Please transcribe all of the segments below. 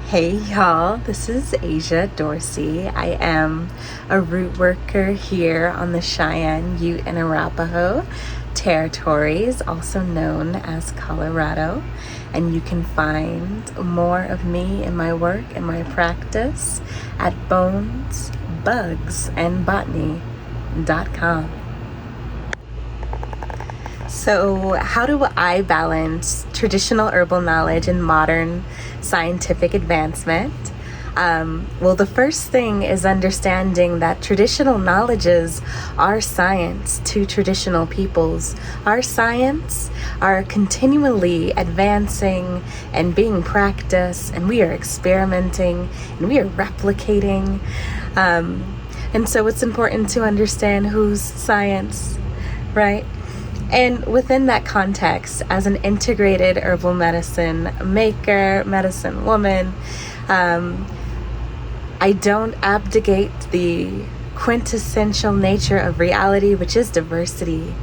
Hey y'all, this is Asia Dorsey. I am a root worker here on the Cheyenne, Ute, and Arapaho territories, also known as Colorado. And you can find more of me and my work and my practice at bonesbugsandbotany.com. So how do I balance traditional herbal knowledge and modern scientific advancement? Well, the first thing is understanding that traditional knowledges are science to traditional peoples. Our science are continually advancing and being practiced, and we are experimenting and we are replicating. And so it's important to understand whose science, right? And within that context, as an integrated herbal medicine maker, medicine woman, I don't abdicate the quintessential nature of reality, which is diversity.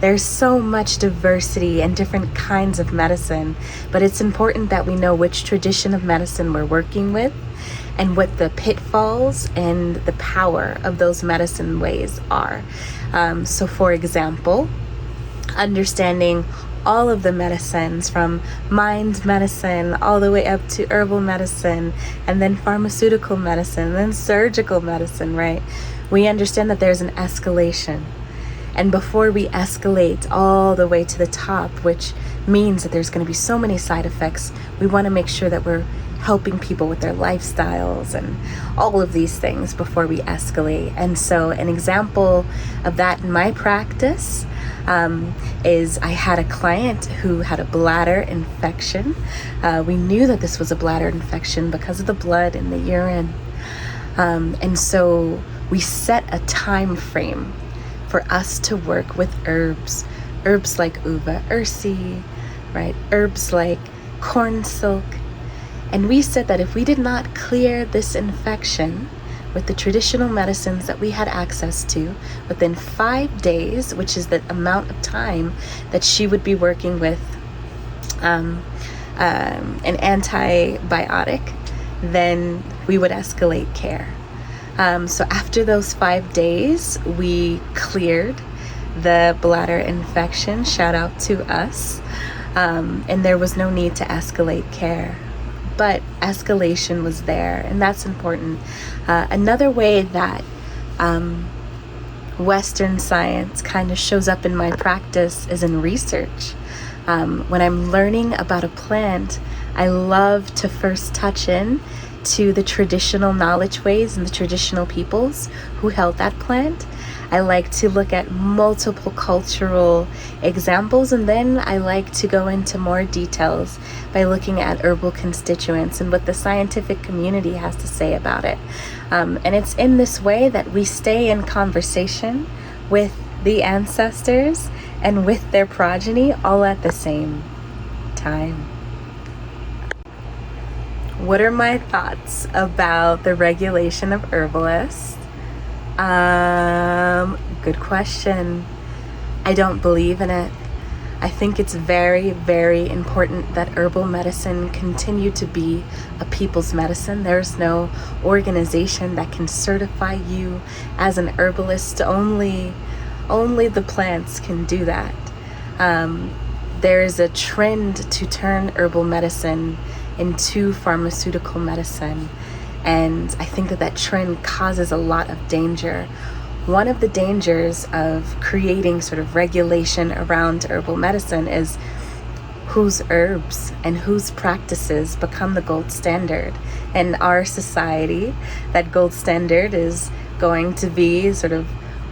There's so much diversity and different kinds of medicine, but it's important that we know which tradition of medicine we're working with and what the pitfalls and the power of those medicine ways are. So for example, understanding all of the medicines from mind medicine all the way up to herbal medicine and then pharmaceutical medicine and then surgical medicine, right? We understand that there's an escalation. And before we escalate all the way to the top, which means that there's going to be so many side effects, we want to make sure that we're helping people with their lifestyles and all of these things before we escalate. And so an example of that in my practice is I had a client who had a bladder infection. We knew that this was a bladder infection because of the blood in the urine. And so we set a time frame for us to work with herbs like uva ursi, right? Herbs like corn silk. And we said that if we did not clear this infection with the traditional medicines that we had access to within 5 days, which is the amount of time that she would be working with an antibiotic, then we would escalate care. So after those 5 days, we cleared the bladder infection, shout out to us, and there was no need to escalate care. But escalation was there, and that's important. Another way that Western science kind of shows up in my practice is in research. When I'm learning about a plant, I love to first touch in to the traditional knowledge ways and the traditional peoples who held that plant. I like to look at multiple cultural examples, and then I like to go into more details by looking at herbal constituents and what the scientific community has to say about it. And it's in this way that we stay in conversation with the ancestors and with their progeny all at the same time. What are my thoughts about the regulation of herbalists? Good question. I don't believe in it. I think it's very, very important that herbal medicine continue to be a people's medicine. There's no organization that can certify you as an herbalist. Only the plants can do that. There is a trend to turn herbal medicine into pharmaceutical medicine. And I think that trend causes a lot of danger. One of the dangers of creating sort of regulation around herbal medicine is whose herbs and whose practices become the gold standard. In our society, that gold standard is going to be sort of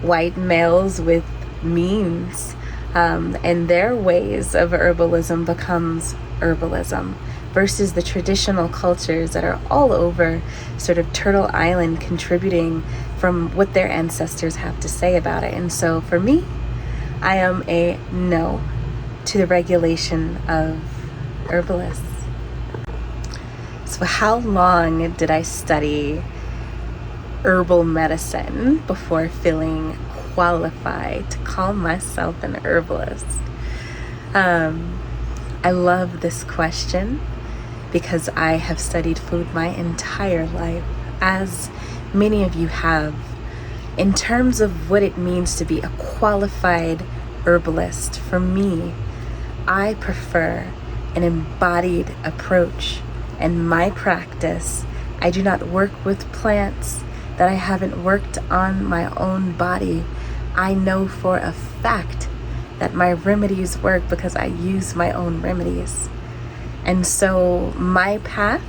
white males with means, and their ways of herbalism becomes herbalism, versus the traditional cultures that are all over sort of Turtle Island contributing from what their ancestors have to say about it. And so for me, I am a no to the regulation of herbalists. So how long did I study herbal medicine before feeling qualified to call myself an herbalist? I love this question because I have studied food my entire life, as many of you have, in terms of what it means to be a qualified herbalist. For me, I prefer an embodied approach. In my practice, I do not work with plants that I haven't worked on my own body. I know for a fact that my remedies work because I use my own remedies. And so my path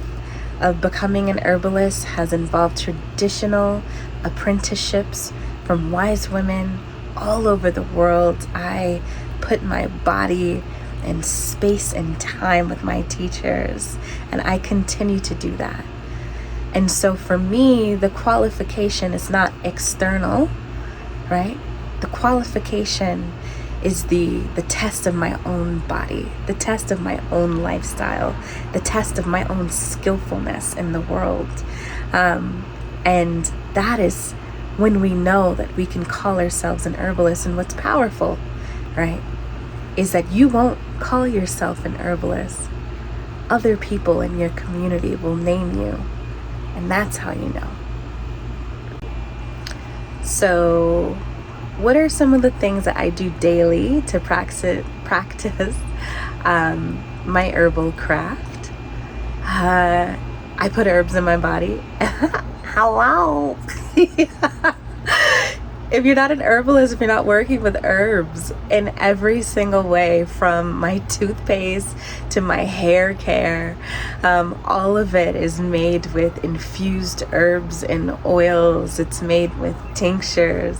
of becoming an herbalist has involved traditional apprenticeships from wise women all over the world. I put my body and space and time with my teachers, and I continue to do that. And so for me, the qualification is not external, right? The qualification is the test of my own body, the test of my own lifestyle, the test of my own skillfulness in the world. And that is when we know that we can call ourselves an herbalist. And what's powerful, right, is that you won't call yourself an herbalist. Other people in your community will name you. And that's how you know. So, what are some of the things that I do daily to practice my herbal craft? I put herbs in my body. Hello. If you're not an herbalist, if you're not working with herbs in every single way, from my toothpaste to my hair care, all of it is made with infused herbs and oils. It's made with tinctures.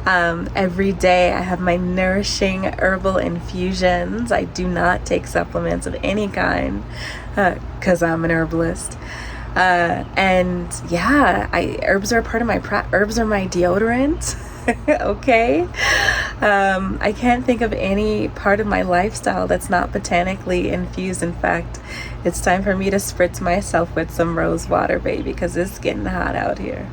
Every day I have my nourishing herbal infusions. I do not take supplements of any kind because I'm an herbalist. And yeah, herbs are a part of my herbs are my deodorant. Okay. I can't think of any part of my lifestyle that's not botanically infused. In fact, it's time for me to spritz myself with some rose water, baby, because it's getting hot out here.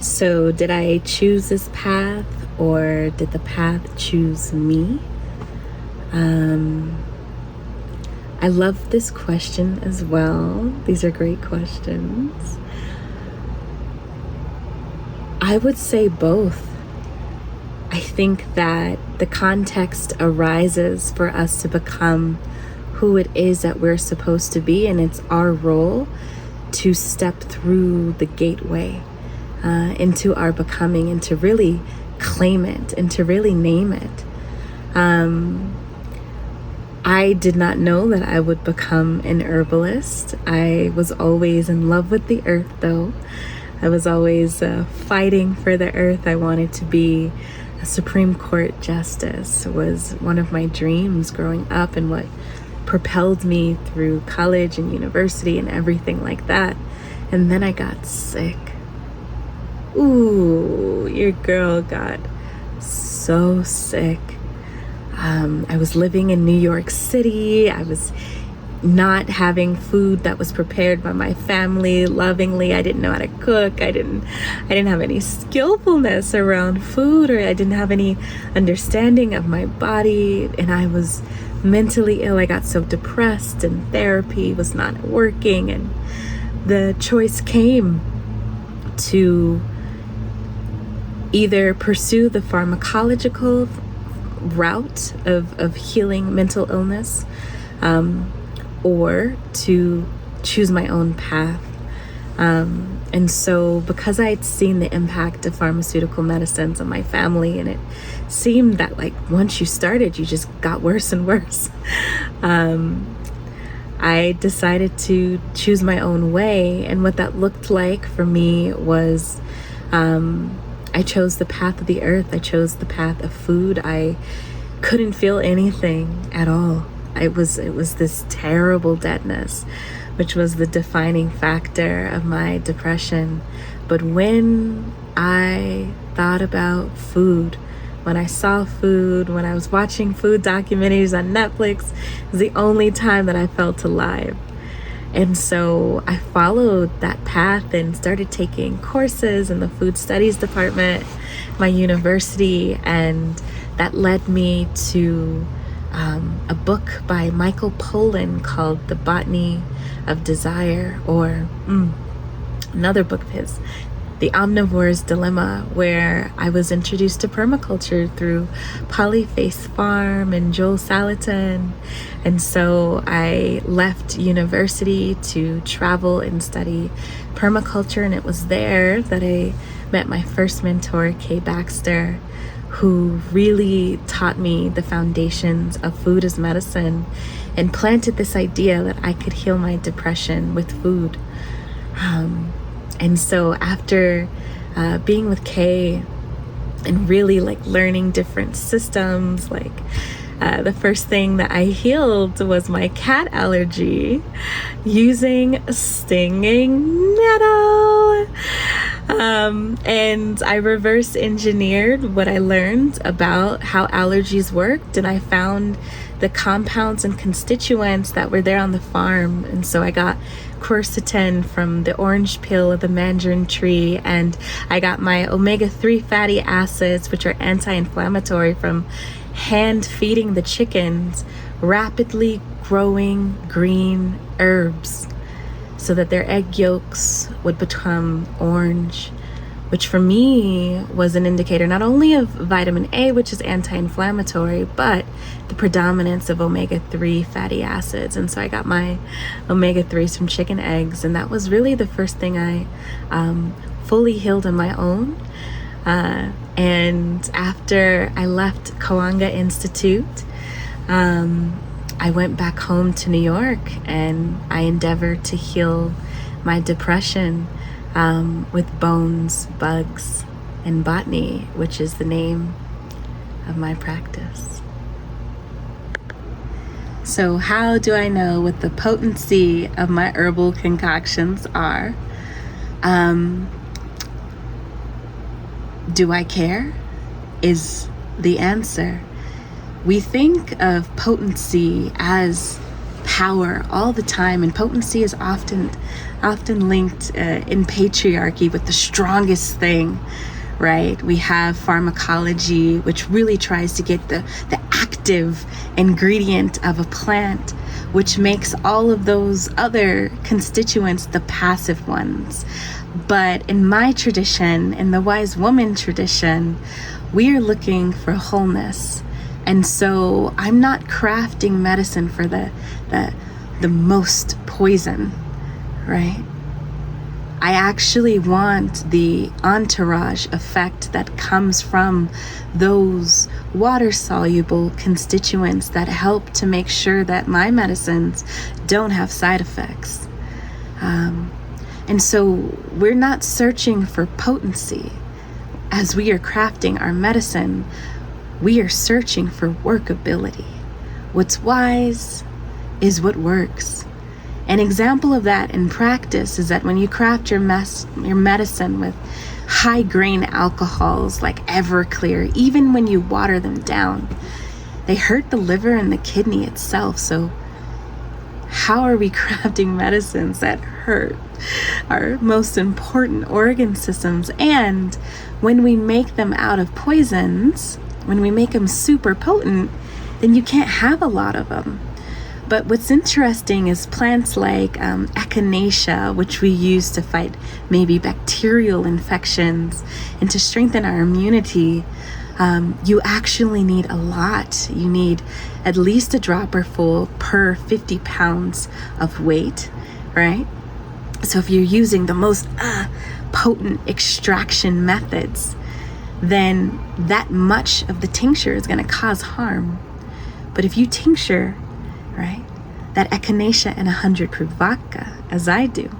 So did I choose this path, or did the path choose me? I love this question as well. These are great questions. I would say both. I think that the context arises for us to become who it is that we're supposed to be, and it's our role to step through the gateway into our becoming, and to really claim it and to really name it. I did not know that I would become an herbalist. I was always in love with the earth, though. I was always fighting for the earth. I wanted to be a Supreme Court justice. It was one of my dreams growing up, and what propelled me through college and university and everything like that. And then I got sick. Ooh, your girl got so sick. I was living in New York City. I was not having food that was prepared by my family lovingly. I didn't know how to cook. I didn't have any skillfulness around food, or I didn't have any understanding of my body, and I was mentally ill. I got so depressed, and therapy was not working, and the choice came to either pursue the pharmacological route of healing mental illness, or to choose my own path. And so because I had seen the impact of pharmaceutical medicines on my family, and it seemed that like once you started, you just got worse and worse, I decided to choose my own way. And what that looked like for me was I chose the path of the earth. I chose the path of food. I couldn't feel anything at all. It was this terrible deadness, which was the defining factor of my depression. But when I thought about food, when I saw food, when I was watching food documentaries on Netflix, it was the only time that I felt alive. And so I followed that path and started taking courses in the food studies department, my university, and that led me to a book by Michael Pollan called The Botany of Desire, or another book of his, The Omnivore's Dilemma, where I was introduced to permaculture through Polyface Farm and Joel Salatin. And so I left university to travel and study permaculture, and it was there that I met my first mentor, Kay Baxter, who really taught me the foundations of food as medicine and planted this idea that I could heal my depression with food. And so after being with Kay and really like learning different systems, like the first thing that I healed was my cat allergy using stinging nettle. And I reverse engineered what I learned about how allergies worked, and I found the compounds and constituents that were there on the farm. And so I got quercetin from the orange peel of the mandarin tree, and I got my omega-3 fatty acids, which are anti-inflammatory, from hand feeding the chickens rapidly growing green herbs so that their egg yolks would become orange, which for me was an indicator not only of vitamin A, which is anti-inflammatory, but the predominance of omega-3 fatty acids. And so I got my omega-3s from chicken eggs, and that was really the first thing I fully healed on my own. And after I left Kawanga Institute, I went back home to New York, and I endeavored to heal my depression with bones, bugs, and botany, which is the name of my practice. So how do I know what the potency of my herbal concoctions are? Do I care? Is the answer. We think of potency as power all the time, and potency is often linked in patriarchy with the strongest thing, right? We have pharmacology, which really tries to get the active ingredient of a plant, which makes all of those other constituents the passive ones. But in my tradition, in the wise woman tradition, we are looking for wholeness. And so I'm not crafting medicine for the most poison, right? I actually want the entourage effect that comes from those water-soluble constituents that help to make sure that my medicines don't have side effects. And so we're not searching for potency as we are crafting our medicine. We are searching for workability. What's wise is what works. An example of that in practice is that when you craft your medicine with high grain alcohols like Everclear, even when you water them down, they hurt the liver and the kidney itself. So how are we crafting medicines that hurt our most important organ systems? And when we make them out of poisons, when we make them super potent, then you can't have a lot of them. But what's interesting is plants like echinacea, which we use to fight maybe bacterial infections and to strengthen our immunity. You actually need a lot. You need at least a dropper full per 50 pounds of weight, right? So if you're using the most potent extraction methods, then that much of the tincture is going to cause harm. But if you tincture, right, that echinacea in 100 proof vodka, as I do,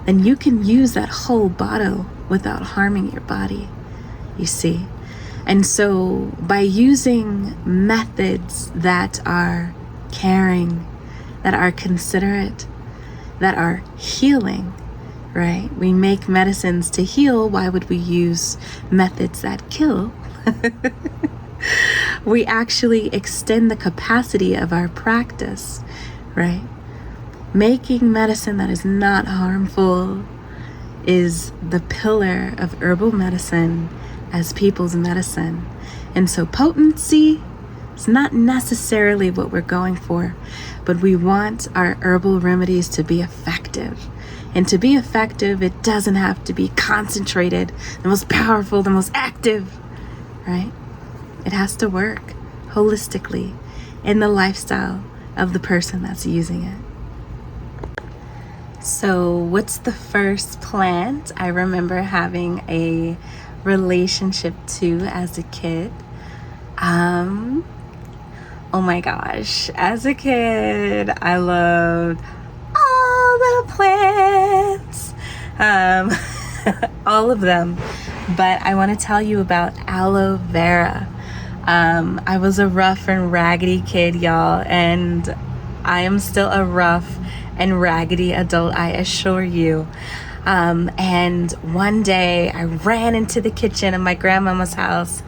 then you can use that whole bottle without harming your body, you see. And so by using methods that are caring, that are considerate, that are healing, right? We make medicines to heal. Why would we use methods that kill? We actually extend the capacity of our practice, right? Making medicine that is not harmful is the pillar of herbal medicine as people's medicine. And so potency, It's not necessarily what we're going for, but we want our herbal remedies to be effective. And to be effective, it doesn't have to be concentrated, the most powerful, the most active, right? It has to work holistically in the lifestyle of the person that's using it. So what's the first plant I remember having a relationship to as a kid? Oh my gosh, as a kid, I loved all the plants, all of them. But I want to tell you about aloe vera. I was a rough and raggedy kid, y'all, and I am still a rough and raggedy adult, I assure you. And one day I ran into the kitchen of my grandmama's house,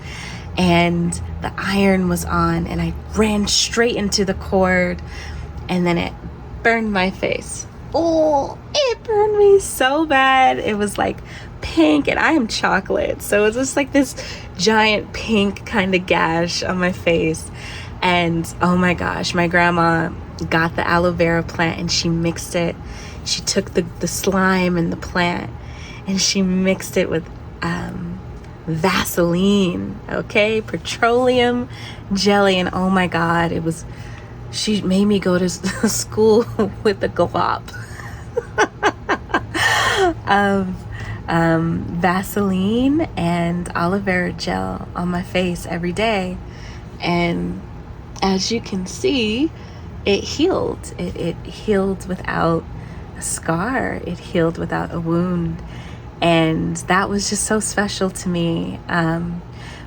and the iron was on, and I ran straight into the cord, and then it burned my face. Oh, it burned me so bad. It was like pink, and I am chocolate, so it's just like this giant pink kind of gash on my face. And oh my gosh, my grandma got the aloe vera plant, and she mixed it. She took the slime and the plant, and she mixed it with Vaseline, okay, petroleum jelly, and oh my God, she made me go to school with a glop of Vaseline and aloe vera gel on my face every day. And as you can see, it healed. It healed without a scar. It healed without a wound. And that was just so special to me,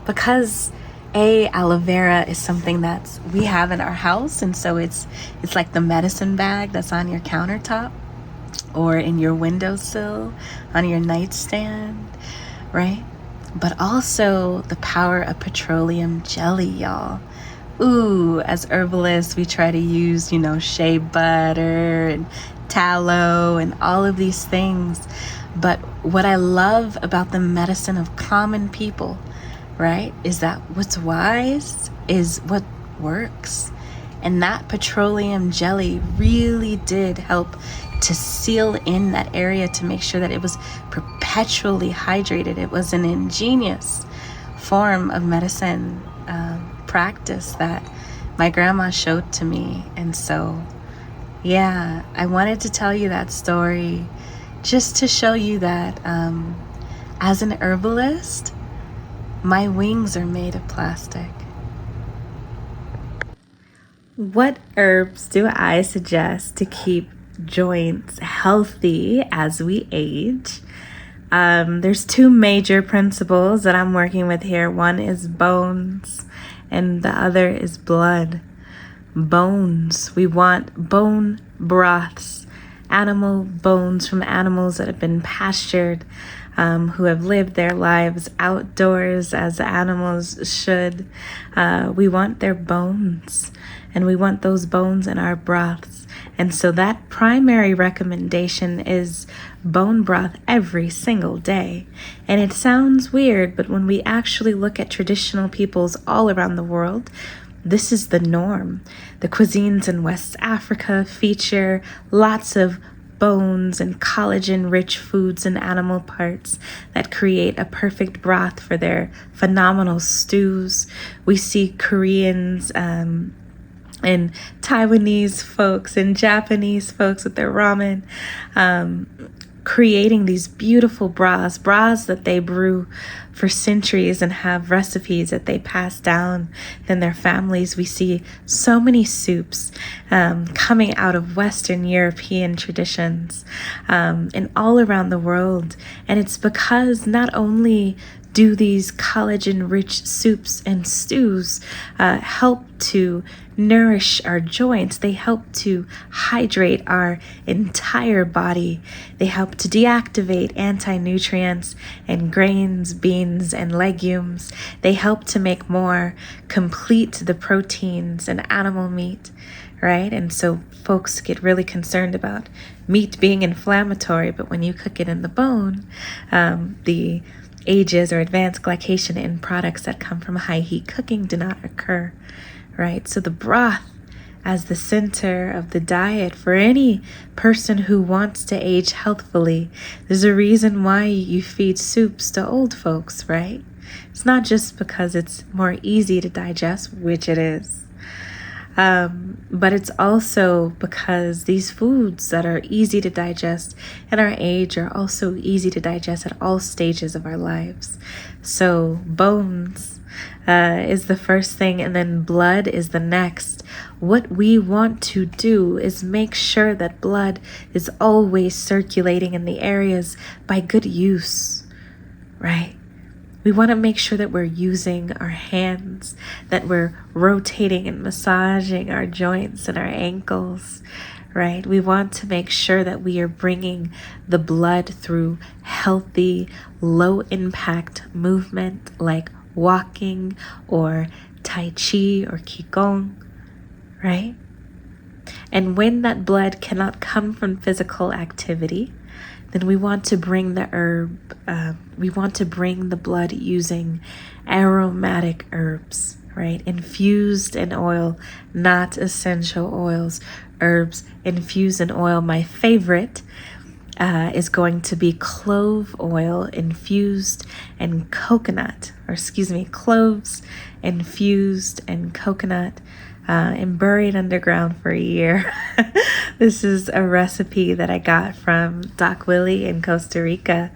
because aloe vera is something that we have in our house, and so it's like the medicine bag that's on your countertop or in your windowsill, on your nightstand, right? But also the power of petroleum jelly, y'all. Ooh, as herbalists, we try to use, shea butter and tallow and all of these things. But what I love about the medicine of common people, right, is that what's wise is what works. And that petroleum jelly really did help to seal in that area to make sure that it was perpetually hydrated. It was an ingenious form of medicine practice that my grandma showed to me. And so, yeah, I wanted to tell you that story just to show you that as an herbalist, my wings are made of plastic. What herbs do I suggest to keep joints healthy as we age? There's two major principles that I'm working with here. One is bones and the other is blood. Bones, we want bone broths, animal bones from animals that have been pastured, who have lived their lives outdoors as animals should. We want their bones, and we want those bones in our broths. And so that primary recommendation is bone broth every single day. And it sounds weird, but when we actually look at traditional peoples all around the world, this is the norm. The cuisines in West Africa feature lots of bones and collagen-rich foods and animal parts that create a perfect broth for their phenomenal stews. We see Koreans and Taiwanese folks and Japanese folks with their ramen creating these beautiful broths that they brew for centuries and have recipes that they pass down in their families. We see so many soups coming out of Western European traditions and all around the world. And it's because not only do these collagen-rich soups and stews help to nourish our joints, they help to hydrate our entire body. They help to deactivate anti-nutrients in grains, beans, and legumes. They help to make more complete the proteins in animal meat, right? And so folks get really concerned about meat being inflammatory, but when you cook it in the bone, the ages or advanced glycation in products that come from high heat cooking do not occur, right? So the broth as the center of the diet for any person who wants to age healthfully. There's a reason why you feed soups to old folks, right? It's not just because it's more easy to digest, which it is, but it's also because these foods that are easy to digest at our age are also easy to digest at all stages of our lives. So bones is the first thing, and then blood is the next. What we want to do is make sure that blood is always circulating in the areas by good use, right? We want to make sure that we're using our hands, that we're rotating and massaging our joints and our ankles, right? We want to make sure that we are bringing the blood through healthy, low impact movement like walking or Tai Chi or Qigong, right? And when that blood cannot come from physical activity, then we want to bring the blood using aromatic herbs, right? Infused in oil, not essential oils, herbs infused in oil. My favorite is going to be clove oil infused in coconut, cloves infused in coconut and buried underground for a year. This is a recipe that I got from Doc Willie in Costa Rica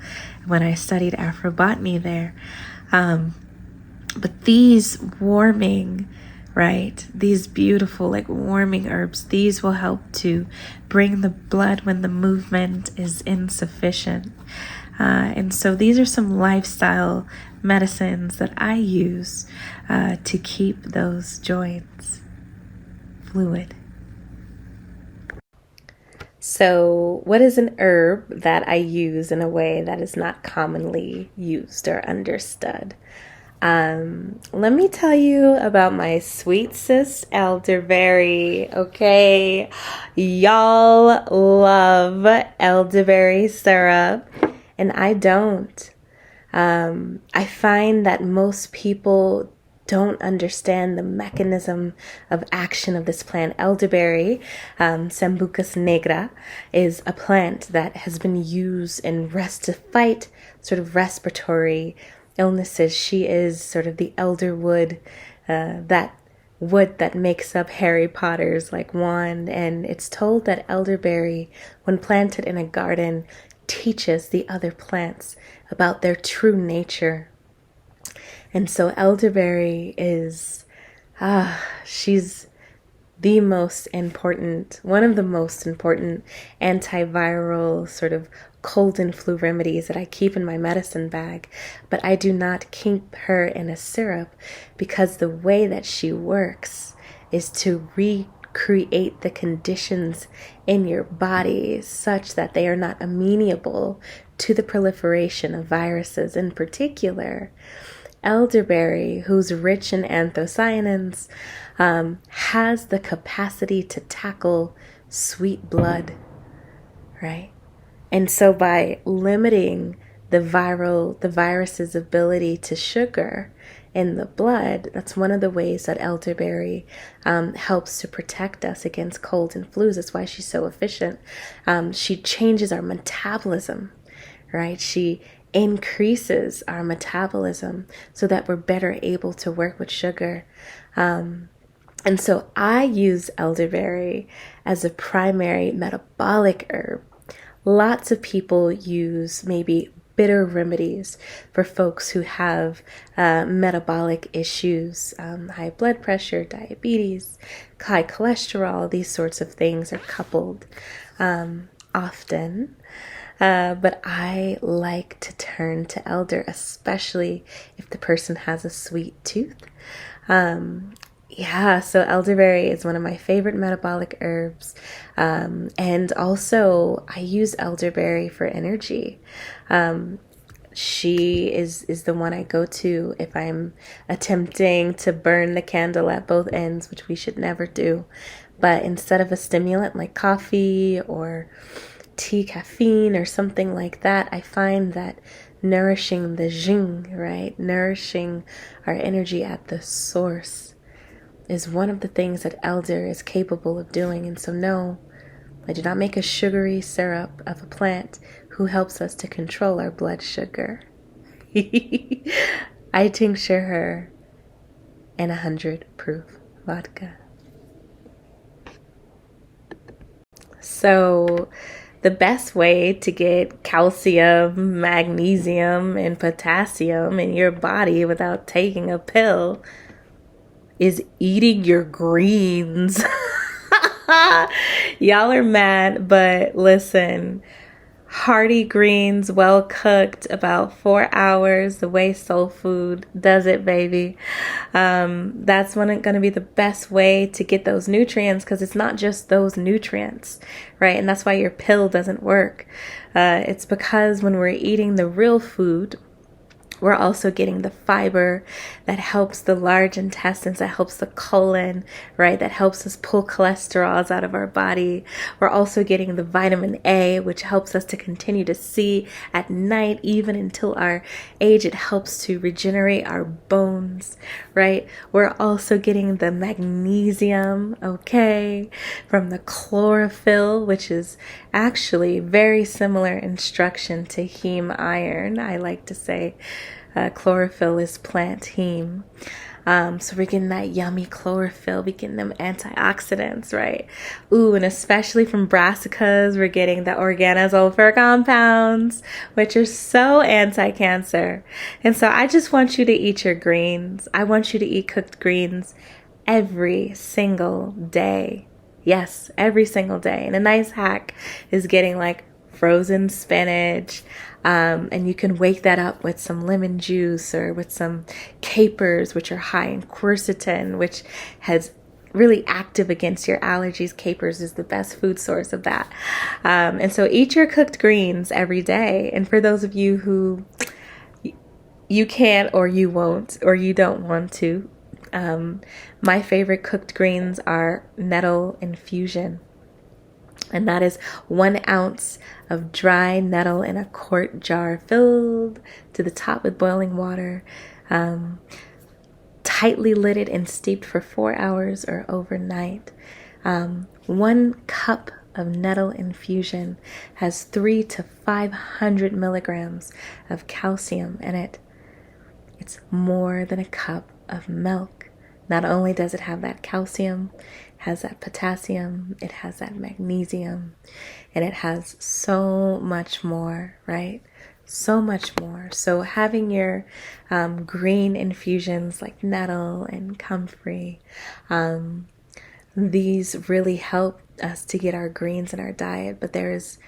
when I studied Afrobotany there. But these warming, right, these beautiful warming herbs, these will help to bring the blood when the movement is insufficient. And so these are some lifestyle medicines that I use to keep those joints fluid. So what is an herb that I use in a way that is not commonly used or understood? Let me tell you about my sweet sis elderberry, okay? Y'all love elderberry syrup, and I don't. I find that most people don't understand the mechanism of action of this plant. Elderberry, Sambucus negra, is a plant that has been used to fight sort of respiratory illnesses. She is sort of the elder wood, that wood that makes up Harry Potter's wand. And it's told that elderberry, when planted in a garden, teaches the other plants about their true nature. And so elderberry is, she's one of the most important antiviral sort of cold and flu remedies that I keep in my medicine bag. But I do not keep her in a syrup because the way that she works is to recreate the conditions in your body such that they are not amenable to the proliferation of viruses. In particular, elderberry, who's rich in anthocyanins, has the capacity to tackle sweet blood, right? And so by limiting the virus's ability to sugar in the blood, that's one of the ways that elderberry helps to protect us against cold and flus. That's why she's so efficient. She changes our metabolism, right? She increases our metabolism so that we're better able to work with sugar. And so I use elderberry as a primary metabolic herb. Lots of people use maybe bitter remedies for folks who have metabolic issues, high blood pressure, diabetes, high cholesterol. These sorts of things are coupled often. But I like to turn to elder, especially if the person has a sweet tooth. So elderberry is one of my favorite metabolic herbs. And also I use elderberry for energy. She is the one I go to if I'm attempting to burn the candle at both ends, which we should never do. But instead of a stimulant like coffee or tea, caffeine, or something like that, I find that nourishing the jing, right? Nourishing our energy at the source is one of the things that elder is capable of doing. And so no, I do not make a sugary syrup of a plant who helps us to control our blood sugar. I tincture her in 100 proof vodka. So the best way to get calcium, magnesium, and potassium in your body without taking a pill is eating your greens. Y'all are mad, but listen, hearty greens, well cooked, about 4 hours, the way soul food does it, baby. That's going to be the best way to get those nutrients, because it's not just those nutrients, right? And that's why your pill doesn't work. It's because when we're eating the real food, we're also getting the fiber that helps the large intestines, that helps the colon, right? That helps us pull cholesterols out of our body. We're also getting the vitamin A, which helps us to continue to see at night, even until our age. It helps to regenerate our bones, right? We're also getting the magnesium, okay, from the chlorophyll, which is actually very similar instruction to heme iron. I like to say chlorophyll is plant heme. So we're getting that yummy chlorophyll. We're getting them antioxidants, right? Ooh, and especially from brassicas, we're getting the organosulfur compounds, which are so anti-cancer. And so I just want you to eat your greens. I want you to eat cooked greens every single day. Yes, every single day. And a nice hack is getting like frozen spinach. And you can wake that up with some lemon juice or with some capers, which are high in quercetin, which has really active against your allergies. Capers is the best food source of that. And so eat your cooked greens every day. And for those of you who you can't, or you won't, or you don't want to, my favorite cooked greens are nettle infusion. And that is 1 ounce of dry nettle in a quart jar filled to the top with boiling water, tightly lidded and steeped for 4 hours or overnight. 1 cup of nettle infusion has 300 to 500 milligrams of calcium in it. It's more than a cup of milk. Not only does it have that calcium, it has that potassium, it has that magnesium, and it has so much more, right? So much more. So having your green infusions like nettle and comfrey, these really help us to get our greens in our diet, but there's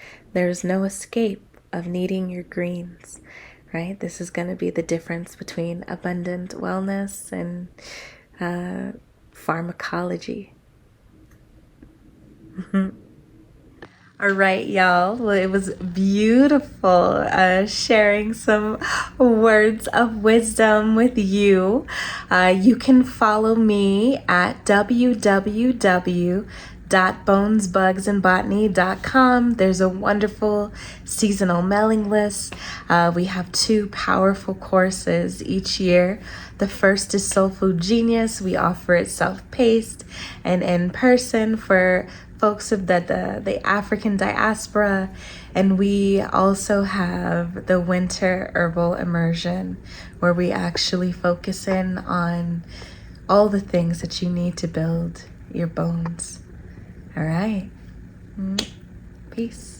no escape of needing your greens, right? This is going to be the difference between abundant wellness and pharmacology. All right, y'all. Well, it was beautiful sharing some words of wisdom with you. You can follow me at www.bonesbugsandbotany.com. There's a wonderful seasonal mailing list. We have 2 powerful courses each year. The first is Soul Food Genius. We offer it self-paced and in person for folks of the African diaspora. And we also have the winter herbal immersion, where we actually focus in on all the things that you need to build your bones. All right. Peace.